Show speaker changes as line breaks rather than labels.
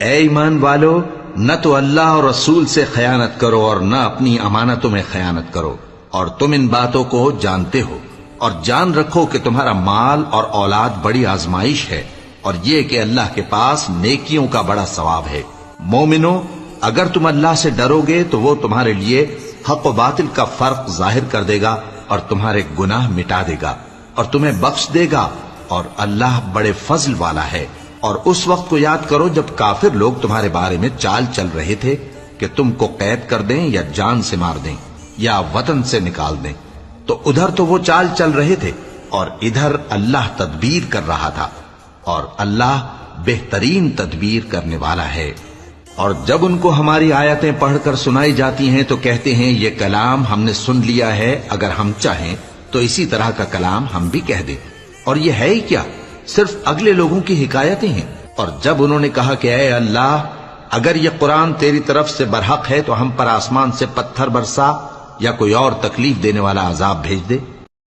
اے ایمان والو، نہ تو اللہ اور رسول سے خیانت کرو اور نہ اپنی امانتوں میں خیانت کرو، اور تم ان باتوں کو جانتے ہو، اور جان رکھو کہ تمہارا مال اور اولاد بڑی آزمائش ہے، اور یہ کہ اللہ کے پاس نیکیوں کا بڑا ثواب ہے۔ مومنو، اگر تم اللہ سے ڈرو گے تو وہ تمہارے لیے حق و باطل کا فرق ظاہر کر دے گا اور تمہارے گناہ مٹا دے گا اور تمہیں بخش دے گا، اور اللہ بڑے فضل والا ہے۔ اور اس وقت کو یاد کرو جب کافر لوگ تمہارے بارے میں چال چل رہے تھے کہ تم کو قید کر دیں یا جان سے مار دیں یا وطن سے نکال دیں، تو ادھر تو وہ چال چل رہے تھے اور ادھر اللہ تدبیر کر رہا تھا، اور اللہ بہترین تدبیر کرنے والا ہے۔ اور جب ان کو ہماری آیتیں پڑھ کر سنائی جاتی ہیں تو کہتے ہیں یہ کلام ہم نے سن لیا ہے، اگر ہم چاہیں تو اسی طرح کا کلام ہم بھی کہہ دیں، اور یہ ہے ہی کیا، صرف اگلے لوگوں کی حکایتیں ہیں۔ اور جب انہوں نے کہا کہ اے اللہ، اگر یہ قرآن تیری طرف سے برحق ہے تو ہم پر آسمان سے پتھر برسا یا کوئی اور تکلیف دینے والا عذاب بھیج دے،